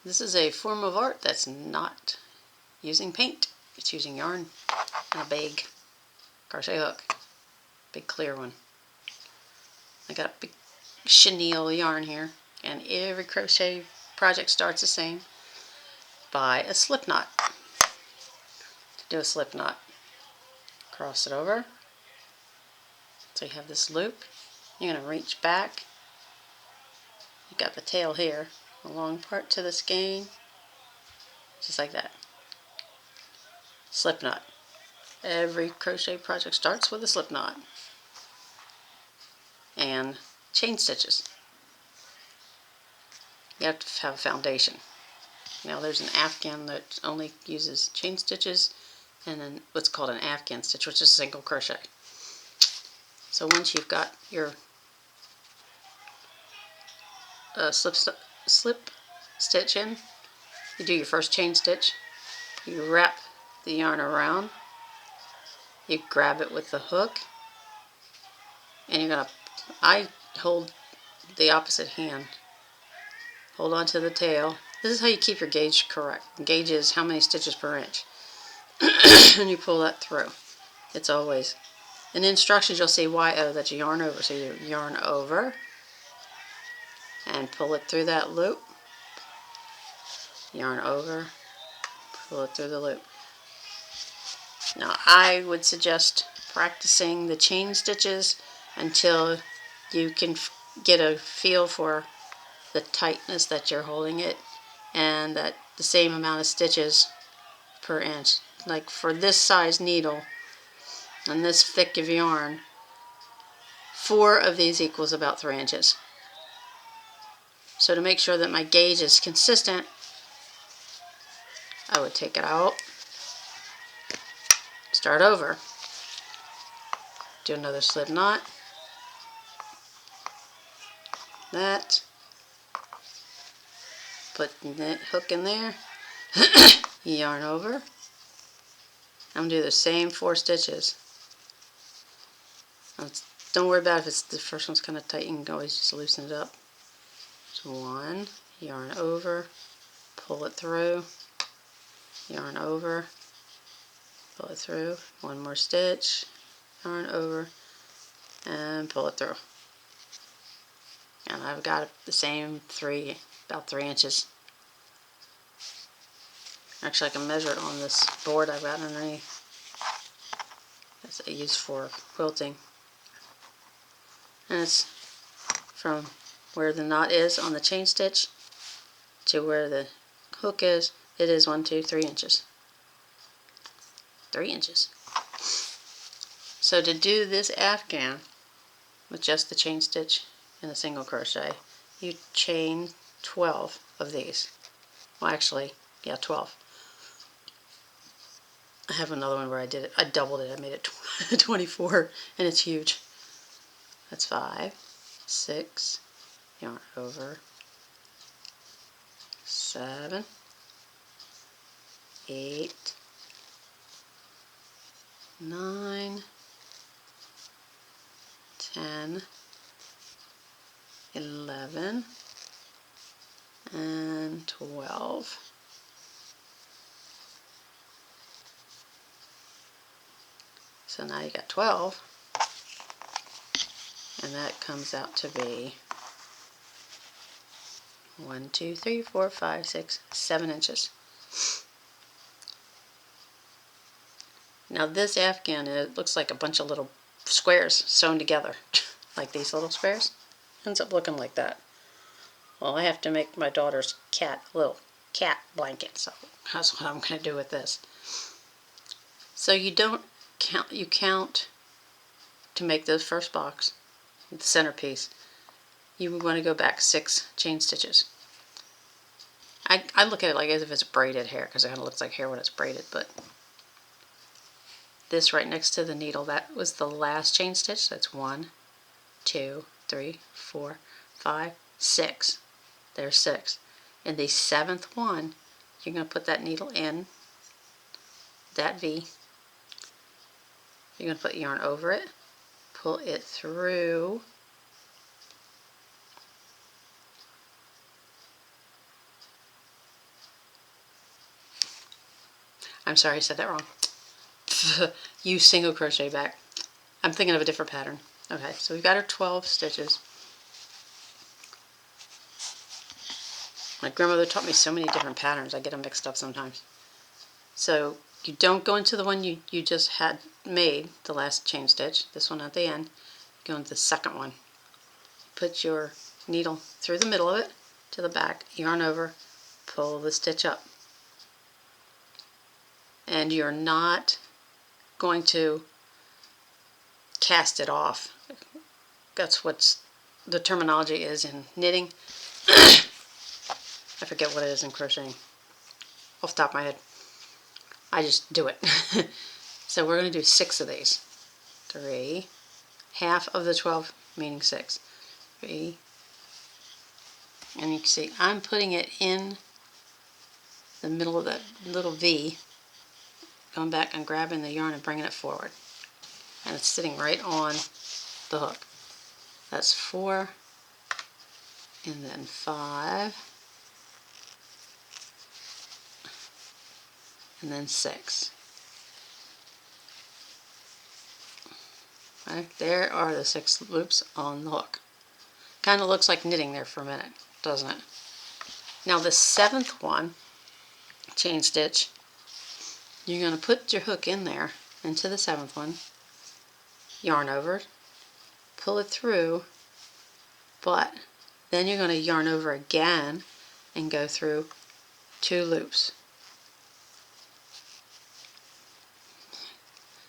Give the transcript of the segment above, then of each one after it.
This is a form of art that's not using paint. It's using yarn and a big crochet hook. Big clear one. I got a big chenille yarn here, and every crochet project starts the same by a slip knot. To do a slip knot, cross it over so you have this loop. You're going to reach back. You've got the tail here, a long part to the skein, just like that. Slip knot. Every crochet project starts with a slip knot and chain stitches. You have to have a foundation. Now there's an Afghan that only uses chain stitches, and then what's called an Afghan stitch, which is single crochet. So once you've got your slip stitch in, you do your first chain stitch, you wrap the yarn around, you grab it with the hook, and you're gonna, I hold the opposite hand, hold on to the tail. This is how you keep your gauge correct. Gauge is how many stitches per inch. And you pull that through. It's always, in the instructions you'll see YO, that's yarn over. So you yarn over and pull it through that loop. Yarn over, pull it through the loop. Now I would suggest practicing the chain stitches until you can get a feel for the tightness that you're holding it, and that the same amount of stitches per inch. Like for this size needle and this thick of yarn, 4 of these equals about 3 inches. So to make sure that my gauge is consistent, I would take it out, start over, do another slip knot, that, put the hook in there, yarn over. I'm going to do the same 4 stitches. Don't worry about if it's the first one's kind of tight, you can always just loosen it up. So 1, yarn over, pull it through, yarn over, pull it through, 1 more stitch, yarn over, and pull it through. And I've got the same about 3 inches. Actually, I can measure it on this board I've got underneath. That's what I use for quilting. And it's from where the knot is on the chain stitch to where the hook is. It is 1, 2, 3 inches. 3 inches. So to do this Afghan with just the chain stitch and a single crochet, you chain 12 of these. Well, actually, yeah, 12. I have another one where I did it. I doubled it. I made it 24, and it's huge. That's 5, 6, yarn over, 7, 8, 9, 10, 11, and 12. So now you got 12, and that comes out to be 1, 2, 3, 4, 5, 6, 7 inches. Now this Afghan, it looks like a bunch of little squares sewn together, like these little squares. Ends up looking like that. Well, I have to make my daughter's cat a little cat blanket, so that's what I'm going to do with this. So you don't count, you count to make the first box, the centerpiece. You want to go back 6 chain stitches. I look at it like as if it's braided hair, because it kind of looks like hair when it's braided, but this right next to the needle, that was the last chain stitch. That's 1, 2, 3, 4, 5, 6. There's 6. In the 7th one, you're going to put that needle in that V. You're going to put yarn over it, pull it through, I'm sorry, I said that wrong. Use single crochet back. I'm thinking of a different pattern. Okay, so we've got our 12 stitches. My grandmother taught me so many different patterns, I get them mixed up sometimes. So you don't go into the one you just had made, the last chain stitch, this one at the end. Go into the second one. Put your needle through the middle of it to the back, yarn over, pull the stitch up. And you're not going to cast it off. That's what the terminology is in knitting. I forget what it is in crocheting off the top of my head. I just do it. So we're going to do 6 of these. 3, half of the 12, meaning 6. 3, and you can see I'm putting it in the middle of that little V, going back and grabbing the yarn and bringing it forward. And it's sitting right on the hook. That's 4, and then 5, and then 6. Right, there are the 6 loops on the hook. Kind of looks like knitting there for a minute, doesn't it? Now the 7th one, chain stitch, you're going to put your hook in there into the 7th one, yarn over, pull it through, but then you're going to yarn over again and go through 2 loops.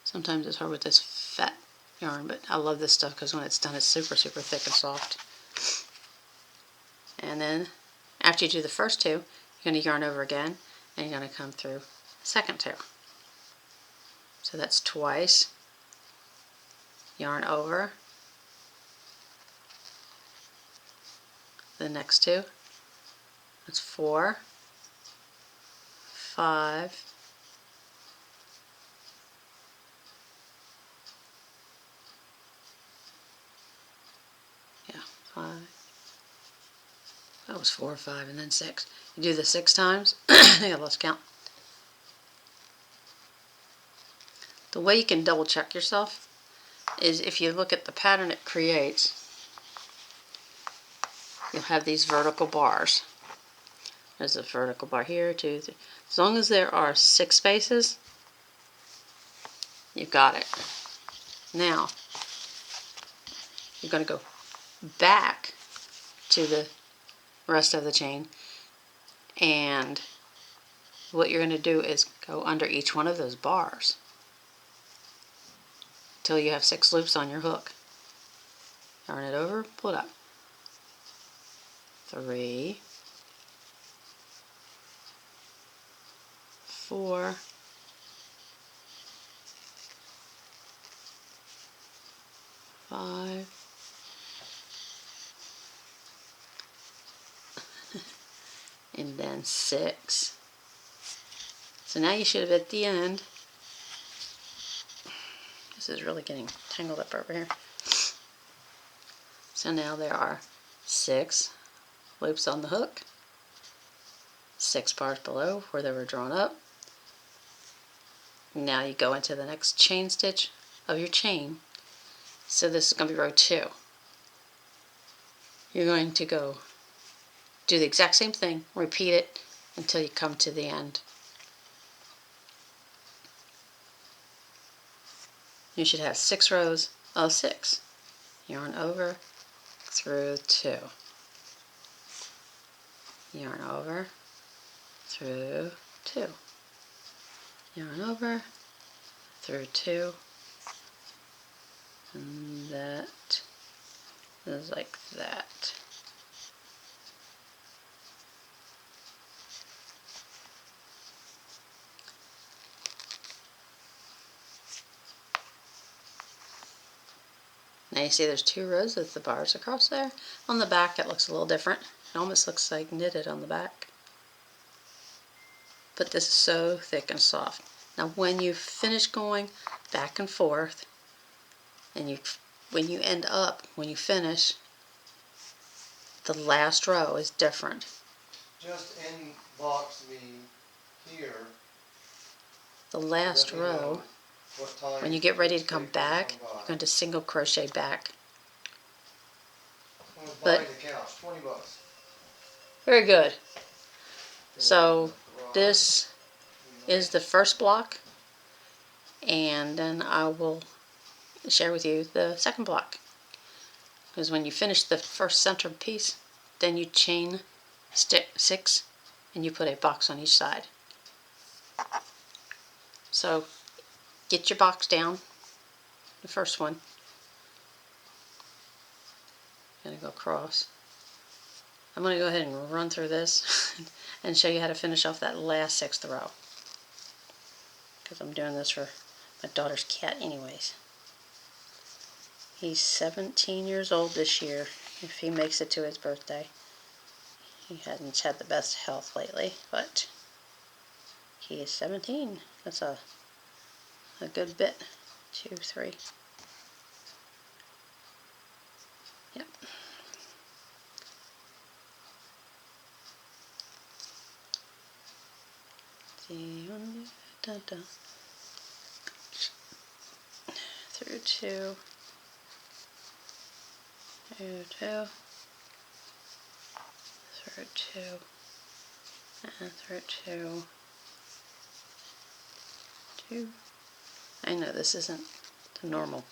Sometimes it's hard with this fat yarn, but I love this stuff because when it's done it's super thick and soft. And then after you do the first 2, you're going to yarn over again and you're going to come through the second 2. So that's twice, yarn over, the next 2, that's 4, 5, 5, that was 4, 5, and then 6. You do the 6 times. I think I lost count. The way you can double check yourself is if you look at the pattern it creates, you'll have these vertical bars. There's a vertical bar here, 2, 3. As long as there are 6 spaces, you've got it. Now, you're going to go back to the rest of the chain, and what you're going to do is go under each one of those bars till you have 6 loops on your hook. Yarn it over, pull it up. 3, 4, 5, and then 6. So now you should have at the end, this is really getting tangled up over here. So now there are 6 loops on the hook, 6 bars below where they were drawn up. Now you go into the next chain stitch of your chain. So this is going to be row 2. You're going to go do the exact same thing, repeat it until you come to the end. You should have 6 rows of 6. Yarn over through 2. Yarn over through 2. Yarn over through 2. And that is like that. Now you see there's 2 rows with the bars across there. On the back it looks a little different. It almost looks like knitted on the back. But this is so thick and soft. Now when you finish going back and forth, and when you end up, when you finish, the last row is different. Just inbox me here the last row, when you get ready to come back, you're going to single crochet back. But very good. So this is the first block, and then I will share with you the second block. Because when you finish the first center piece, then you chain 6 and you put a box on each side. So get your box down, the first one. I'm going to go across. I'm going to go ahead and run through this and show you how to finish off that last 6th row. Because I'm doing this for my daughter's cat anyways. He's 17 years old this year, if he makes it to his birthday. He hasn't had the best health lately, but he is 17. That's a good bit. 2, 3. Yep. Through 2. Through 2. Through 2. And through 2. 2. I know this isn't the normal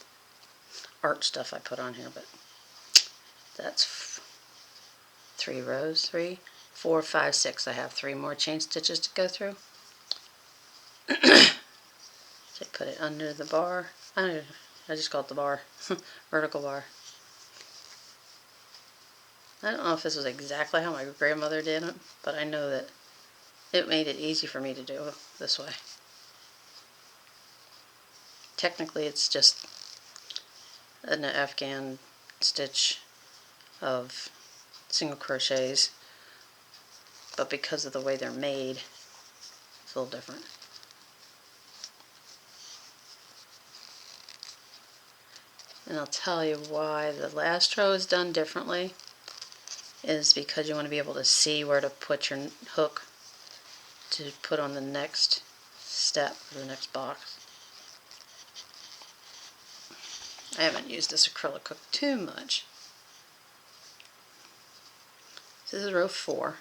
art stuff I put on here, but that's 3 rows. 3, 4, 5, 6. I have 3 more chain stitches to go through. So put it under the bar. I just call it the bar. Vertical bar. I don't know if this was exactly how my grandmother did it, but I know that it made it easy for me to do it this way. Technically it's just an Afghan stitch of single crochets, but because of the way they're made, it's a little different. And I'll tell you why the last row is done differently is because you want to be able to see where to put your hook to put on the next step or the next box. I haven't used this acrylic hook too much. This is row 4.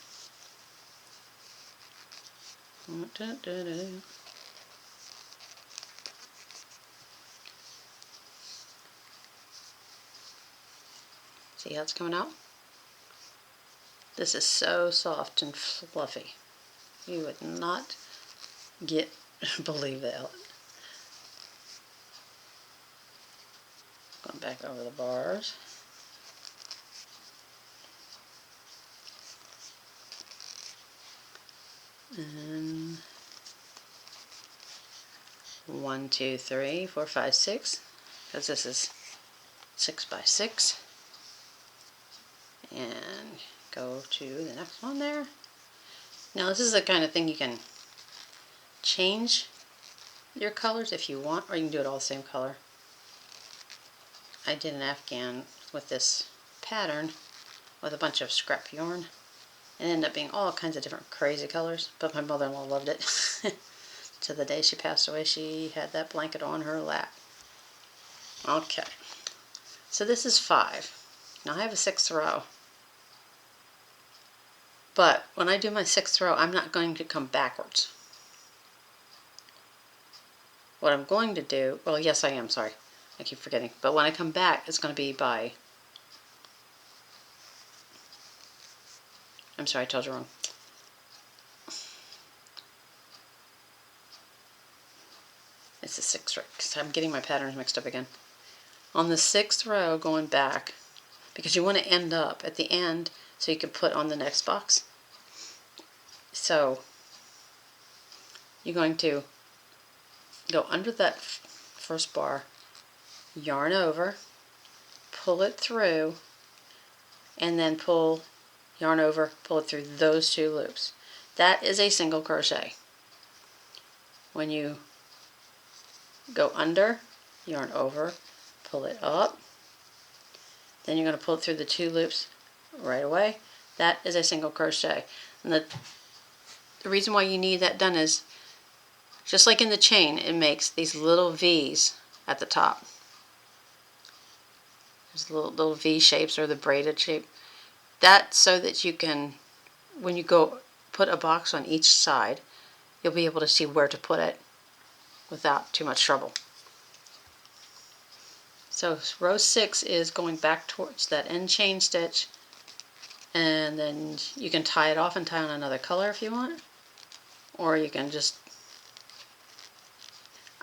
See how it's coming out? This is so soft and fluffy. You would not believe that. Going back over the bars. And 1, 2, 3, 4, 5, 6, because this is 6 by 6. And go to the next one there. Now this is the kind of thing you can change your colors if you want, or you can do it all the same color. I did an Afghan with this pattern with a bunch of scrap yarn. It ended up being all kinds of different crazy colors, but my mother-in-law loved it. To the day she passed away, she had that blanket on her lap. Okay, so this is 5. Now I have a 6th row. But when I do my 6th row, I'm not going to come backwards. What I'm going to do, well, yes I am, sorry. I keep forgetting. But when I come back, it's going to be by, I'm sorry, I told you wrong. It's the 6th row, because I'm getting my patterns mixed up again. On the 6th row, going back, because you want to end up at the end so you can put on the next box. So you're going to go under that first bar, yarn over, pull it through, and then pull, yarn over, pull it through those 2 loops. That is a single crochet. When you go under, yarn over, pull it up, then you're going to pull it through the 2 loops right away. That is a single crochet. And the reason why you need that done is just like in the chain, it makes these little V's at the top. There's little V shapes or the braided shape. That's so that you can, when you go put a box on each side, you'll be able to see where to put it without too much trouble. So row 6 is going back towards that end chain stitch, and then you can tie it off and tie on another color if you want, or you can just,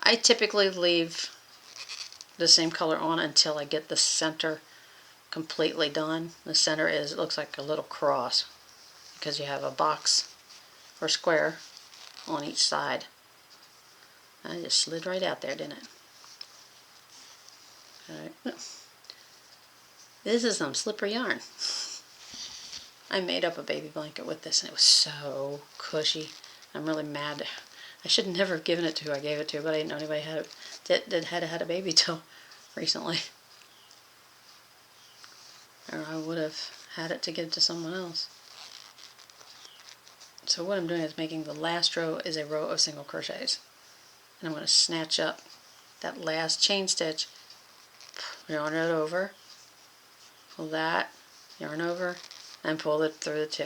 I typically leave the same color on until I get the center completely done. The center is, it looks like a little cross because you have a box or square on each side. I just slid right out there, didn't it? Alright. This is some slippery yarn. I made up a baby blanket with this and it was so cushy. I'm really mad. I should never have given it to who I gave it to, but I didn't know anybody had had a baby till recently. Or I would have had it to give to someone else. So what I'm doing is making the last row is a row of single crochets. And I'm going to snatch up that last chain stitch, yarn it over, pull that, yarn over, and pull it through the 2.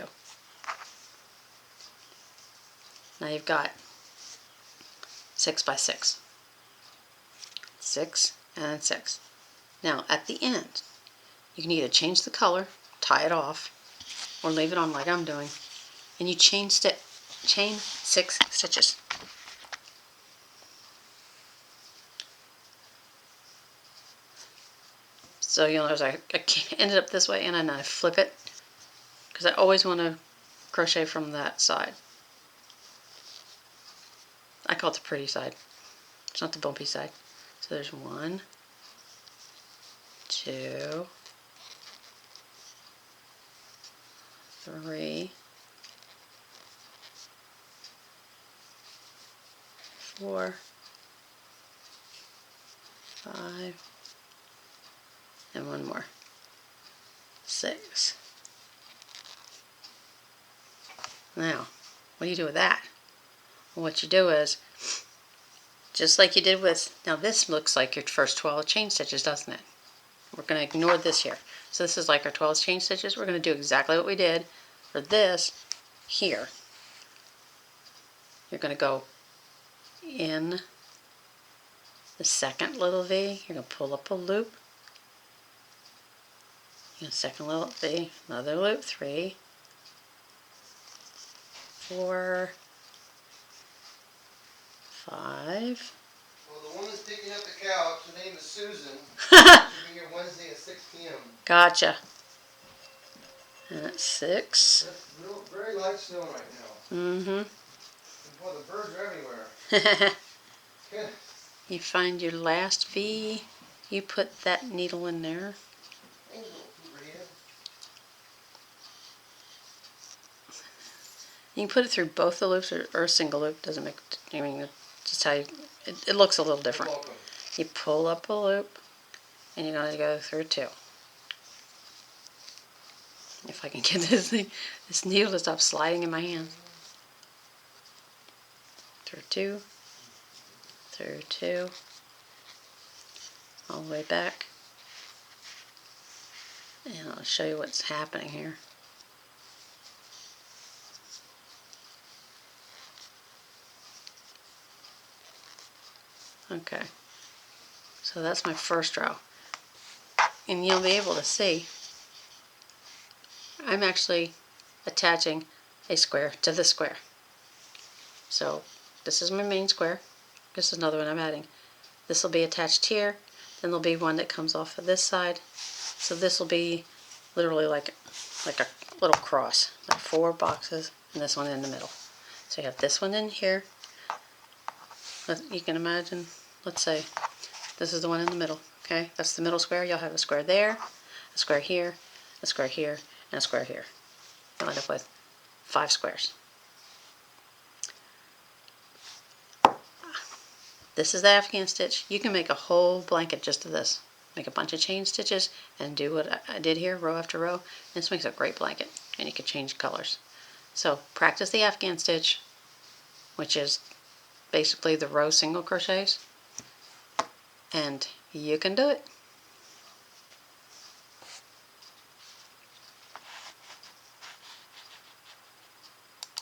Now you've got 6 by 6. 6 and 6. Now at the end, you can either change the color, tie it off, or leave it on like I'm doing, and you chain 6 stitches. So you'll notice I ended up this way, and then I flip it because I always want to crochet from that side. I call it the pretty side. It's not the bumpy side. So there's 1, 2, 3, 4, 5, and 1 more. 6. Now, what do you do with that? Well, what you do is, just like you did with, now this looks like your first 12 chain stitches, doesn't it? We're going to ignore this here. So this is like our 12 chain stitches. We're going to do exactly what we did for this here. You're going to go in the second little V. You're going to pull up a loop. Second little V, another loop, 3, 4, 5. Well, the one that's picking up the couch, her name is Susan. She'll be here Wednesday at 6 p.m. Gotcha. And that's 6. That's very light snowing right now. Mm-hmm. And boy, the birds are everywhere. Okay. You find your last V. You put that needle in there. You can put it through both the loops or a single loop. Doesn't make, I mean, just how you, it looks a little different. You pull up a loop and you're going to go through 2. If I can get this needle to stop sliding in my hand. Through 2, through 2, all the way back. And I'll show you what's happening here. Okay, so that's my first row, and you'll be able to see I'm actually attaching a square to this square. So this is my main square. This is another one I'm adding. This will be attached here, then there'll be one that comes off of this side. So this will be literally like a little cross, like 4 boxes, and this one in the middle. So you have this one in here. You can imagine, let's say this is the one in the middle, okay? That's the middle square. You'll have a square there, a square here, a square here, and a square here. You'll end up with 5 squares. This is the Afghan stitch. You can make a whole blanket just of this. Make a bunch of chain stitches and do what I did here, row after row. This makes a great blanket, and you can change colors. So practice the Afghan stitch, which is basically the row single crochets, and you can do it.